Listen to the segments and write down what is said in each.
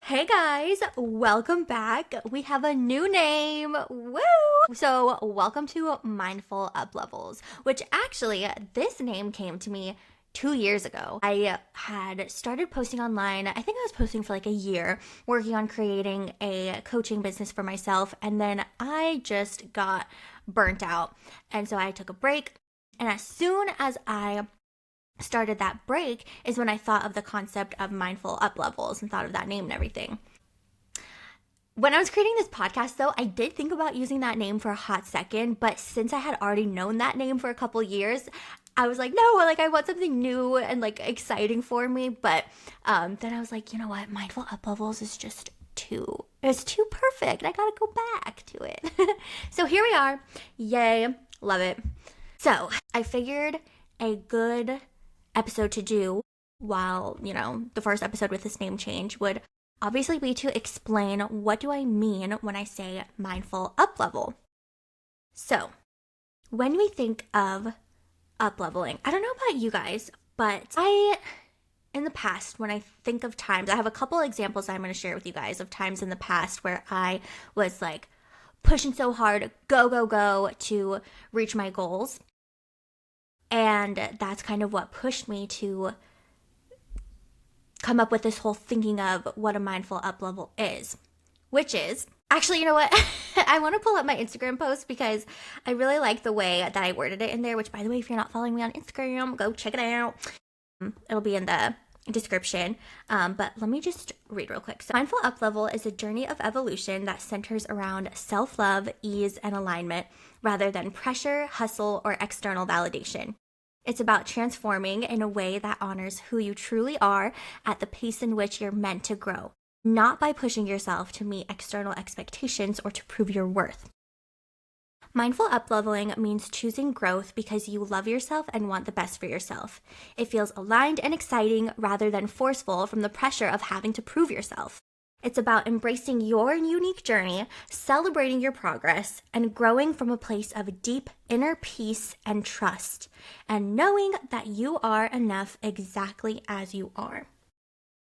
Hey guys, welcome back. We have a new name. Woo! So, welcome to Mindful Uplevels, which actually, this name came to me 2 years ago. I had started posting online. I think I was posting for like a year, working on creating a coaching business for myself, and then I just got burnt out. And so I took a break, and as soon as I started that break is when I thought of the concept of mindful up levels and thought of that name and everything. When I was creating this podcast, though, I did think about using that name for a hot second, but since I had already known that name for a couple years, I was like, no, like I want something new and like exciting for me. But then I was like, you know what? Mindful up levels is just it's too perfect. I gotta go back to it. So here we are. Yay. Love it. So I figured a good episode to do while, the first episode with this name change would obviously be to explain what do I mean when I say mindful up level. So when we think of up leveling, I don't know about you guys, but in the past, when I think of times, I have a couple examples I'm going to share with you guys of times in the past where I was like pushing so hard, go to reach my goals. And that's kind of what pushed me to come up with this whole thinking of what a mindful up level is, which is actually, you know what? I want to pull up my Instagram post because I really like the way that I worded it in there, which by the way, if you're not following me on Instagram, go check it out. It'll be in the description. But let me just read real quick. So mindful up level is a journey of evolution that centers around self-love, ease, and alignment rather than pressure, hustle, or external validation. It's about transforming in a way that honors who you truly are at the pace in which you're meant to grow, not by pushing yourself to meet external expectations or to prove your worth. Mindful upleveling means choosing growth because you love yourself and want the best for yourself. It feels aligned and exciting rather than forceful from the pressure of having to prove yourself. It's about embracing your unique journey, celebrating your progress, and growing from a place of deep inner peace and trust, and knowing that you are enough exactly as you are.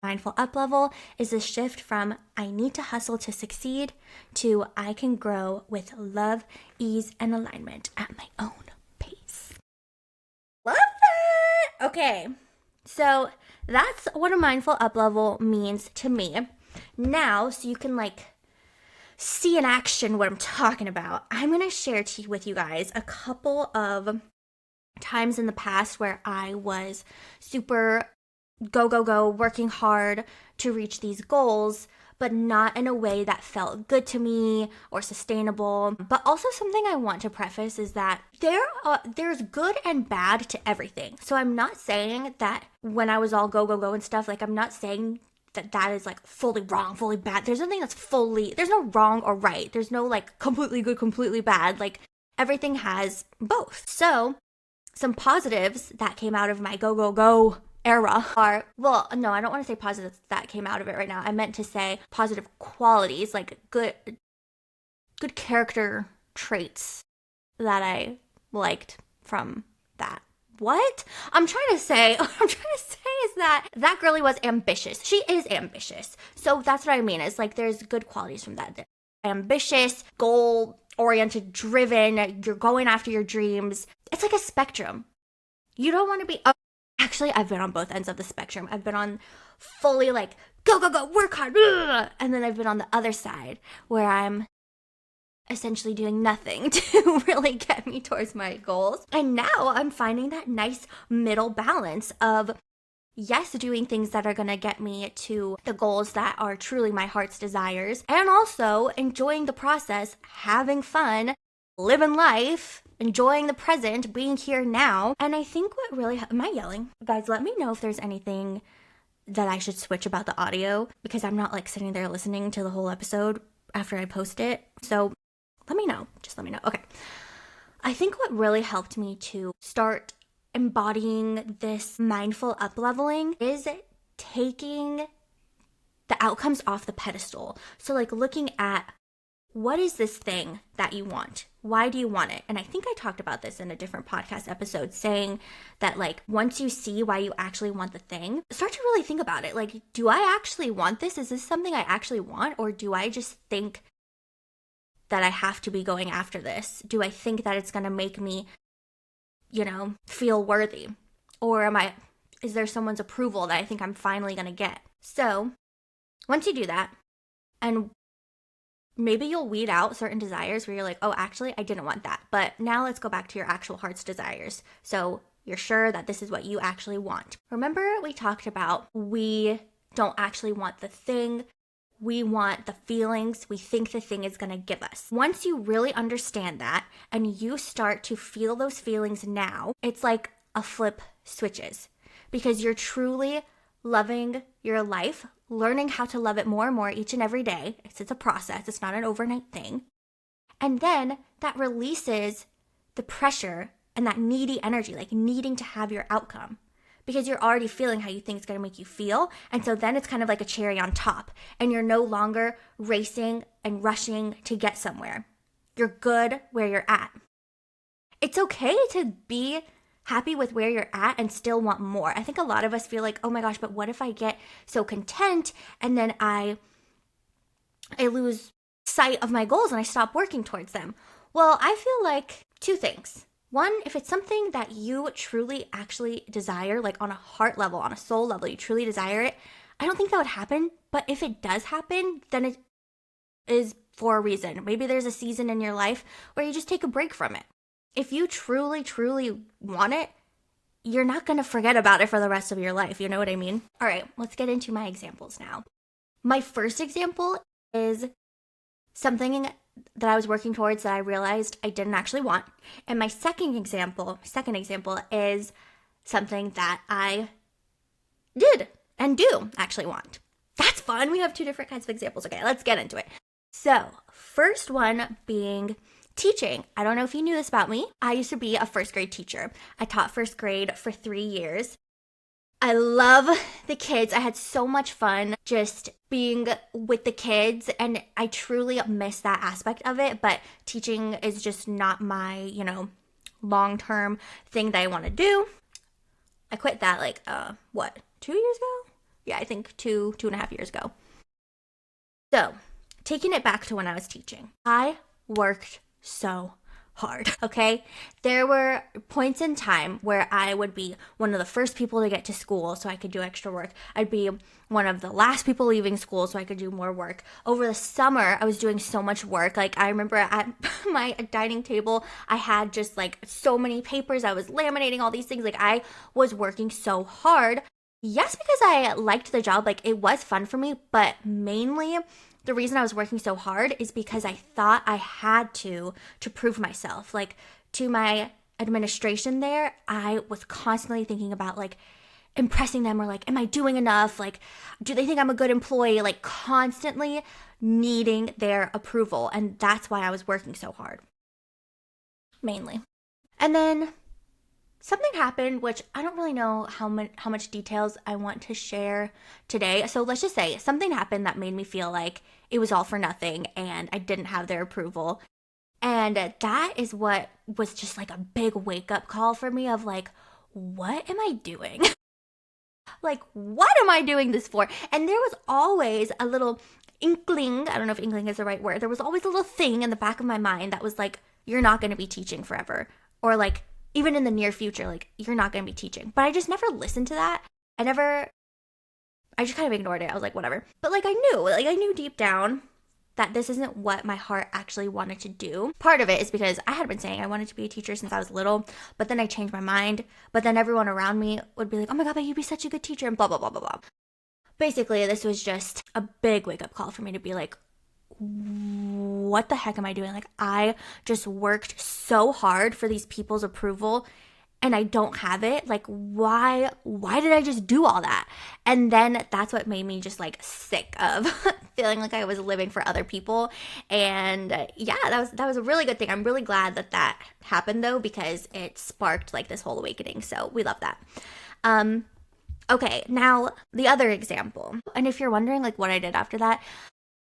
Mindful uplevel is a shift from I need to hustle to succeed to I can grow with love, ease, and alignment at my own pace. Love that! Okay, so that's what a mindful uplevel means to me. Now, so you can see in action what I'm talking about, I'm going to share with you guys a couple of times in the past where I was super go, working hard to reach these goals, but not in a way that felt good to me or sustainable. But also something I want to preface is that there's good and bad to everything. So I'm not saying that when I was all go and stuff, I'm not saying that is fully wrong, fully bad. There's nothing there's no wrong or right. There's no completely good, completely bad. Everything has both. So some positives that came out of my go era are, well, no, I don't want to say positives that came out of it right now. I meant to say positive qualities, good character traits that I liked from that. What I'm trying to say is that girlie was ambitious. She is ambitious. So that's what I mean. It's there's good qualities from that. Ambitious, goal-oriented, driven. You're going after your dreams. It's like a spectrum. You don't want to be... Actually, I've been on both ends of the spectrum. I've been on fully go, work hard. And then I've been on the other side where I'm essentially doing nothing to really get me towards my goals. And now I'm finding that nice middle balance of, yes, doing things that are going to get me to the goals that are truly my heart's desires, and also enjoying the process, having fun, living life, enjoying the present, being here now. And I think what really... Am I yelling? Guys, let me know if there's anything that I should switch about the audio, because I'm not sitting there listening to the whole episode after I post it. So let me know. Just let me know. Okay. I think what really helped me to start embodying this mindful upleveling is taking the outcomes off the pedestal. So looking at what is this thing that you want? Why do you want it? And I think I talked about this in a different podcast episode, saying that like once you see why you actually want the thing, start to really think about it. Like, do I actually want this? Is this something I actually want? Or do I just think that I have to be going after this? Do I think that it's going to make me, feel worthy? Or is there someone's approval that I think I'm finally going to get? So once you do that, and maybe you'll weed out certain desires where you're like, oh, actually, I didn't want that. But now let's go back to your actual heart's desires. So you're sure that this is what you actually want. Remember, we talked about we don't actually want the thing. We want the feelings we think the thing is going to give us. Once you really understand that and you start to feel those feelings now, it's like a flip switches because you're truly loving your life, learning how to love it more and more each and every day. It's a process. It's not an overnight thing. And then that releases the pressure and that needy energy, like needing to have your outcome, because you're already feeling how you think it's going to make you feel. And so then it's kind of like a cherry on top, and you're no longer racing and rushing to get somewhere. You're good where you're at. It's okay to be happy with where you're at and still want more. I think a lot of us feel like, oh my gosh, but what if I get so content and then I lose sight of my goals and I stop working towards them? Well, I feel like two things. One, if it's something that you truly actually desire, like on a heart level, on a soul level, you truly desire it, I don't think that would happen. But if it does happen, then it is for a reason. Maybe there's a season in your life where you just take a break from it. If you truly, truly want it, you're not going to forget about it for the rest of your life. You know what I mean? All right, let's get into my examples now. My first example is something that I was working towards that I realized I didn't actually want. And my second example is something that I did and do actually want. That's fun. We have two different kinds of examples. Okay, let's get into it. So, first one being teaching. I don't know if you knew this about me. I used to be a first grade teacher. I taught first grade for 3 years. I love the kids. I had so much fun just being with the kids, and I truly miss that aspect of it, but teaching is just not my, long-term thing that I want to do. I quit that 2 years ago? Yeah, I think two and a half years ago. So, taking it back to when I was teaching, I worked so hard, okay? There were points in time where I would be one of the first people to get to school so I could do extra work. I'd be one of the last people leaving school so I could do more work. Over the summer, I was doing so much work. Like, I remember at my dining table, I had just so many papers. I was laminating all these things. I was working so hard. Yes, because I liked the job. It was fun for me, but mainly the reason I was working so hard is because I thought I had to prove myself. To my administration there, I was constantly thinking about impressing them, or am I doing enough? Do they think I'm a good employee? Constantly needing their approval. And that's why I was working so hard. Mainly. And then something happened, which I don't really know how much details I want to share today. So let's just say something happened that made me feel like it was all for nothing and I didn't have their approval. And that is what was just a big wake-up call for me of what am I doing? What am I doing this for? And there was always a little inkling, I don't know if inkling is the right word, there was always a little thing in the back of my mind that was you're not going to be teaching forever. Or even in the near future, you're not going to be teaching. But I just never listened to that. I just kind of ignored it. I was like, whatever. But I knew deep down that this isn't what my heart actually wanted to do. Part of it is because I had been saying I wanted to be a teacher since I was little, but then I changed my mind. But then everyone around me would be like, oh my God, but you'd be such a good teacher, and blah, blah, blah, blah, blah. Basically, this was just a big wake-up call for me to be like, what the heck am I doing? I just worked so hard for these people's approval and I don't have it. Why did I just do all that? And then that's what made me just sick of feeling like I was living for other people. And that was a really good thing. I'm really glad that happened though, because it sparked this whole awakening. So we love that. Okay, now the other example. And if you're wondering what I did after that,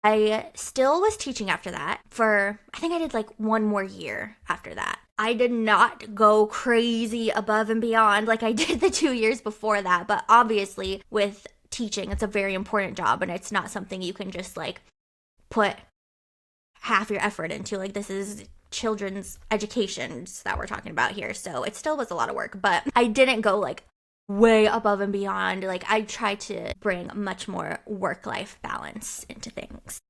I still was teaching after that for, I think I did like one more year after that. I did not go crazy above and beyond like I did the 2 years before that. But obviously, with teaching, it's a very important job and it's not something you can just like put half your effort into. Like, this is children's education that we're talking about here. So it still was a lot of work, but I didn't go like way above and beyond. Like, I tried to bring much more work-life balance into things,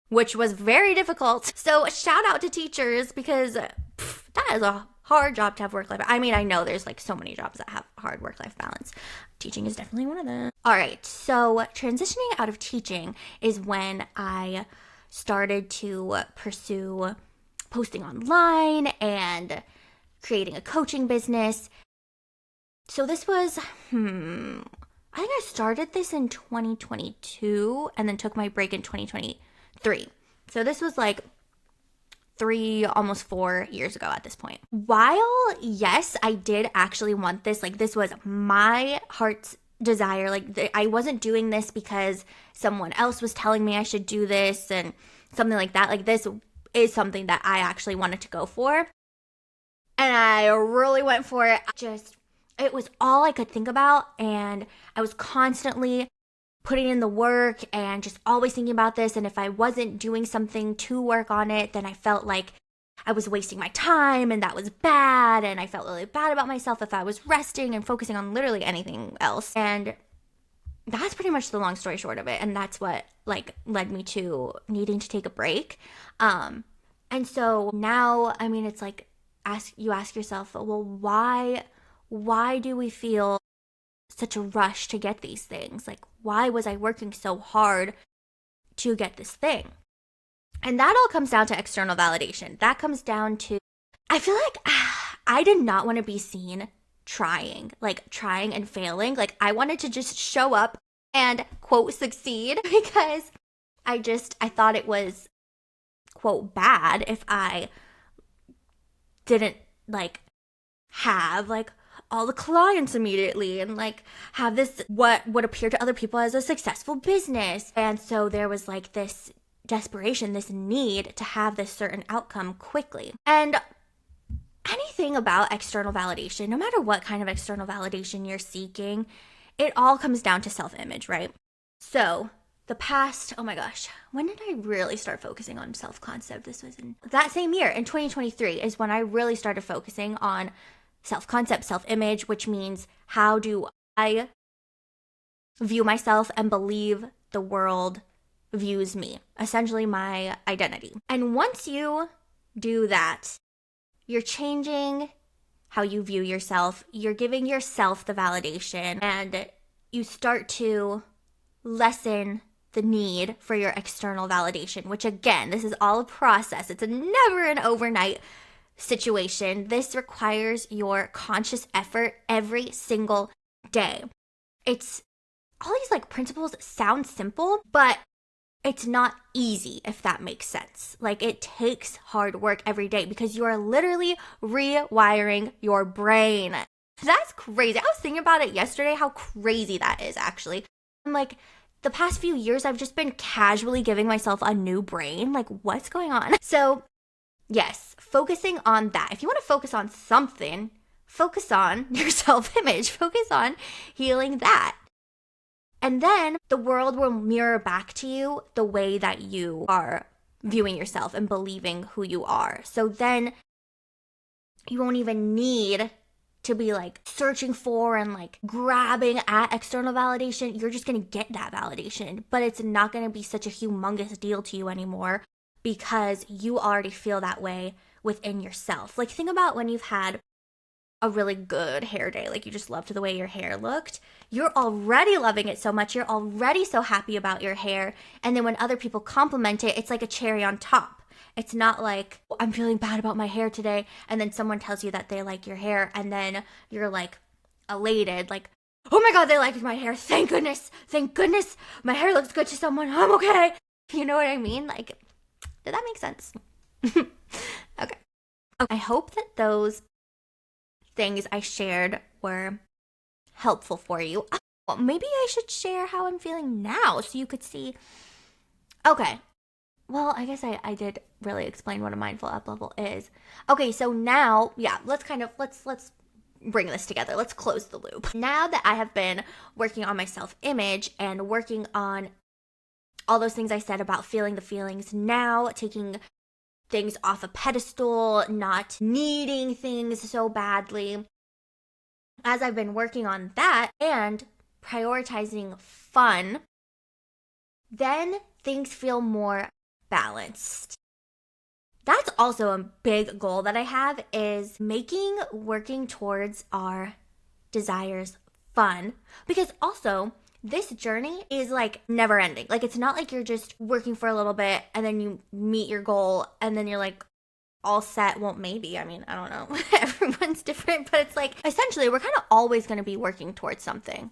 which was very difficult. So shout out to teachers, because that is a hard job to have work-life. I mean, I know there's like so many jobs that have hard work-life balance. Teaching is definitely one of them. All right, so transitioning out of teaching is when I started to pursue posting online and creating a coaching business. So this was, I think I started this in 2022 and then took my break in 2023. So this was like 3, almost 4 years ago at this point. While, yes, I did actually want this, like this was my heart's desire. Like I wasn't doing this because someone else was telling me I should do this and something like that. Like, this is something that I actually wanted to go for. And I really went for it. It was all I could think about. And I was constantly putting in the work and just always thinking about this. And if I wasn't doing something to work on it, then I felt like I was wasting my time and that was bad. And I felt really bad about myself if I was resting and focusing on literally anything else. And that's pretty much the long story short of it. And that's what like led me to needing to take a break. And so now, I mean, it's like, ask yourself, well, why do we feel such a rush to get these things? Like, why was I working so hard to get this thing? And that all comes down to external validation. That comes down to, I feel like I did not want to be seen trying and failing. Like, I wanted to just show up and, quote, succeed, because I thought it was, quote, bad if I didn't like have like all the clients immediately and like have this what would appear to other people as a successful business. And so there was like this desperation, this need to have this certain outcome quickly. And anything about external validation, no matter what kind of external validation you're seeking, it all comes down to self-image, right? So the past, oh my gosh, when did I really start focusing on self-concept? This was in that same year, in 2023, is when I really started focusing on self-concept, self-image, which means how do I view myself and believe the world views me, essentially my identity. And once you do that, you're changing how you view yourself, you're giving yourself the validation, and you start to lessen the need for your external validation, which again, this is all a process. It's never an overnight situation. This requires your conscious effort every single day. It's all these like principles sound simple, but it's not easy, if that makes sense. Like, it takes hard work every day because you are literally rewiring your brain. That's crazy. I was thinking about it yesterday, how crazy that is actually. I'm like, the past few years, I've just been casually giving myself a new brain. Like, what's going on? So, yes, focusing on that. If you want to focus on something, focus on your self-image. Focus on healing that. And then the world will mirror back to you the way that you are viewing yourself and believing who you are. So then you won't even need to be like searching for and like grabbing at external validation. You're just going to get that validation, but it's not going to be such a humongous deal to you anymore because you already feel that way within yourself. Like, think about when you've had a really good hair day, like you just loved the way your hair looked. You're already loving it so much. You're already so happy about your hair. And then when other people compliment it, it's like a cherry on top. It's not like, oh, I'm feeling bad about my hair today, and then someone tells you that they like your hair, and then you're like elated, like, oh my God, they liked my hair. Thank goodness. My hair looks good to someone. I'm okay. You know what I mean? Like, did that make sense? Okay. I hope that those things I shared were helpful for you. Well, maybe I should share how I'm feeling now so you could see Okay. Well, I guess I did really explain what a mindful up level is. Okay, so now, yeah, let's bring this together. Let's close the loop. Now that I have been working on my self-image and working on all those things I said about feeling the feelings, now taking things off a pedestal, not needing things so badly. As I've been working on that and prioritizing fun, then things feel more balanced. That's also a big goal that I have, is making working towards our desires fun, because also this journey is like never ending. Like, it's not like you're just working for a little bit and then you meet your goal and then you're like all set. Well, maybe, I mean, I don't know. Everyone's different, but it's like essentially we're kind of always going to be working towards something.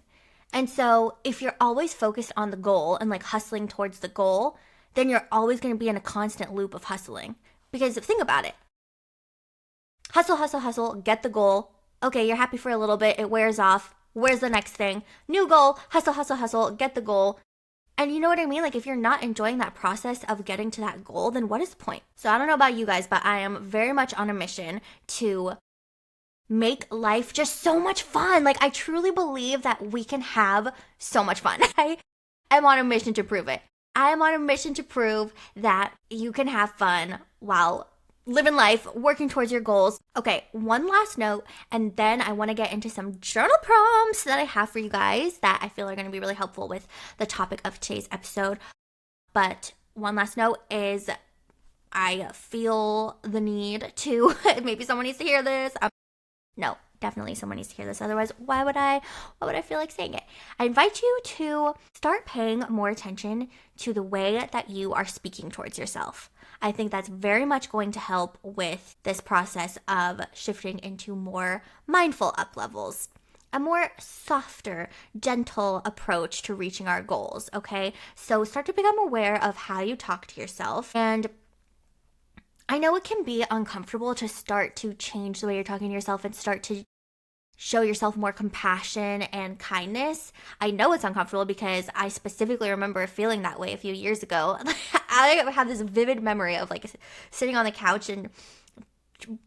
And so if you're always focused on the goal and like hustling towards the goal, then you're always going to be in a constant loop of hustling. Because think about it. Hustle, hustle, hustle, get the goal. Okay, you're happy for a little bit, it wears off. Where's the next thing? New goal, hustle, hustle, hustle, get the goal. And you know what I mean? Like, if you're not enjoying that process of getting to that goal, then what is the point? So I don't know about you guys, but I am very much on a mission to make life just so much fun. Like, I truly believe that we can have so much fun. I am on a mission to prove it. I am on a mission to prove that you can have fun while living life, working towards your goals. Okay, one last note, and then I want to get into some journal prompts that I have for you guys that I feel are going to be really helpful with the topic of today's episode. But one last note is I feel the need to, maybe someone needs to hear this. No, definitely someone needs to hear this. Otherwise, why would I feel like saying it? I invite you to start paying more attention to the way that you are speaking towards yourself. I think that's very much going to help with this process of shifting into more mindful up levels, a more softer, gentle approach to reaching our goals, okay? So start to become aware of how you talk to yourself. And I know it can be uncomfortable to start to change the way you're talking to yourself and start to show yourself more compassion and kindness. I know it's uncomfortable because I specifically remember feeling that way a few years ago. I have this vivid memory of like sitting on the couch and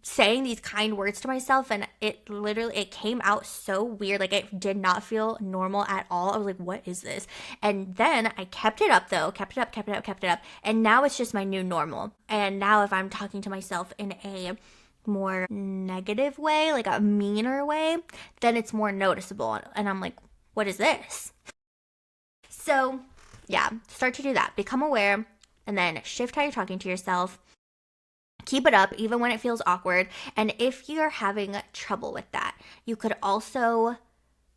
saying these kind words to myself, and it came out so weird. Like, it did not feel normal at all. I was like, what is this? And then I kept it up though, kept it up. And now it's just my new normal. And now if I'm talking to myself in a more negative way, like a meaner way, then it's more noticeable. And I'm like, what is this? So yeah, start to do that. Become aware and then shift how you're talking to yourself. Keep it up even when it feels awkward. And if you're having trouble with that, you could also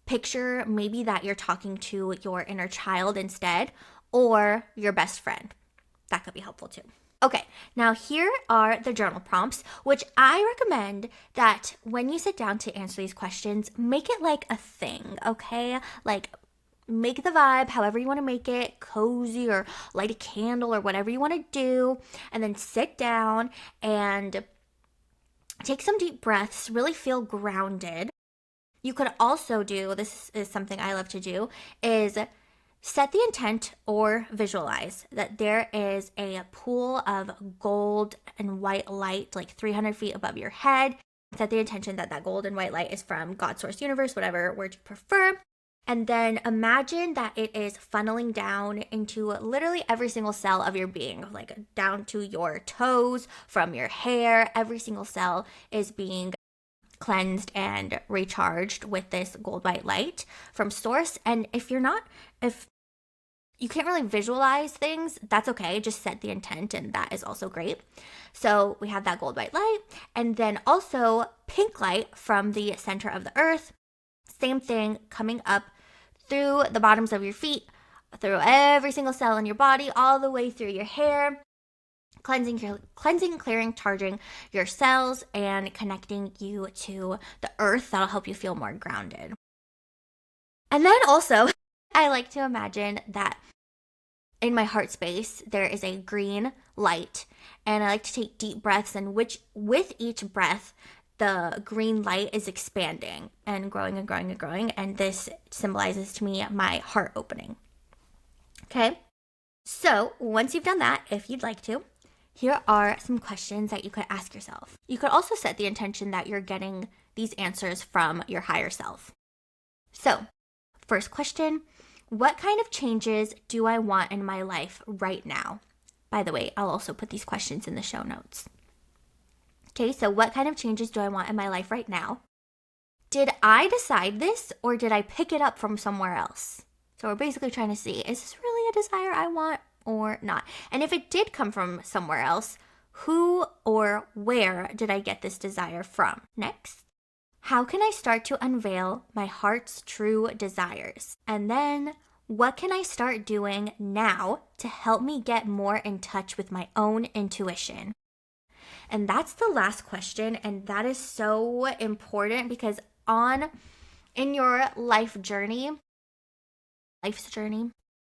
picture maybe that you're talking to your inner child instead, or your best friend. That could be helpful too. Okay, now here are the journal prompts, which I recommend that when you sit down to answer these questions, make it like a thing, okay? Like, make the vibe however you want to make it, cozy, or light a candle, or whatever you want to do, and then sit down and take some deep breaths, really feel grounded. You could also do, this is something I love to do, is set the intent or visualize that there is a pool of gold and white light like 300 feet above your head. Set the intention that that gold and white light is from God, source, universe, whatever word you prefer. And then imagine that it is funneling down into literally every single cell of your being, like down to your toes, from your hair. Every single cell is being cleansed and recharged with this gold white light from source. And if you can't really visualize things, that's okay. Just set the intent, and that is also great. So we have that gold white light, and then also pink light from the center of the earth. Same thing, coming up through the bottoms of your feet, through every single cell in your body, all the way through your hair, cleansing, clearing, charging your cells, and connecting you to the earth. That'll help you feel more grounded. And then also, I like to imagine that in my heart space, there is a green light, and I like to take deep breaths, and with each breath, the green light is expanding and growing and growing and growing, and this symbolizes to me my heart opening. Okay? So So once you've done that, if you'd like to, here are some questions that you could ask yourself. You could also set the intention that you're getting these answers from your higher self. So, first question, what kind of changes do I want in my life right now? By the way, I'll also put these questions in the show notes. Okay, so what kind of changes do I want in my life right now? Did I decide this or did I pick it up from somewhere else? So we're basically trying to see, is this really a desire I want or not? And if it did come from somewhere else, who or where did I get this desire from? Next, how can I start to unveil my heart's true desires? And then, what can I start doing now to help me get more in touch with my own intuition? And that's the last question, and that is so important because in your life's journey,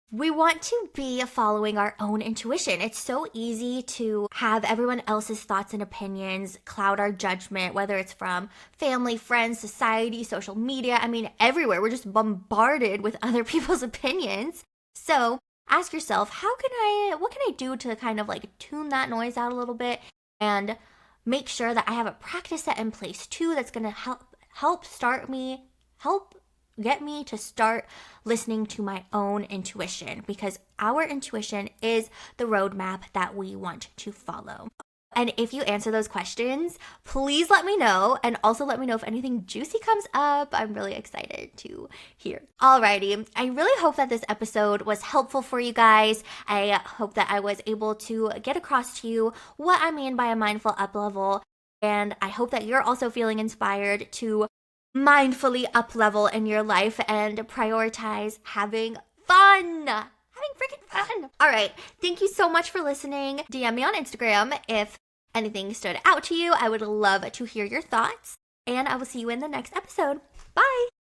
we want to be following our own intuition. It's so easy to have everyone else's thoughts and opinions cloud our judgment, whether it's from family, friends, society, social media. I mean, everywhere. We're just bombarded with other people's opinions. So ask yourself, what can I do to kind of like tune that noise out a little bit and make sure that I have a practice set in place too that's going to help get me to start listening to my own intuition, because our intuition is the roadmap that we want to follow. And if you answer those questions, please let me know, and also let me know if anything juicy comes up. I'm really excited to hear. Alrighty, I really hope that this episode was helpful for you guys. I hope that I was able to get across to you what I mean by a mindful uplevel, and I hope that you're also feeling inspired to mindfully uplevel in your life and prioritize having fun. Having freaking fun. All right. Thank you so much for listening. DM me on Instagram if anything stood out to you. I would love to hear your thoughts. And I will see you in the next episode. Bye.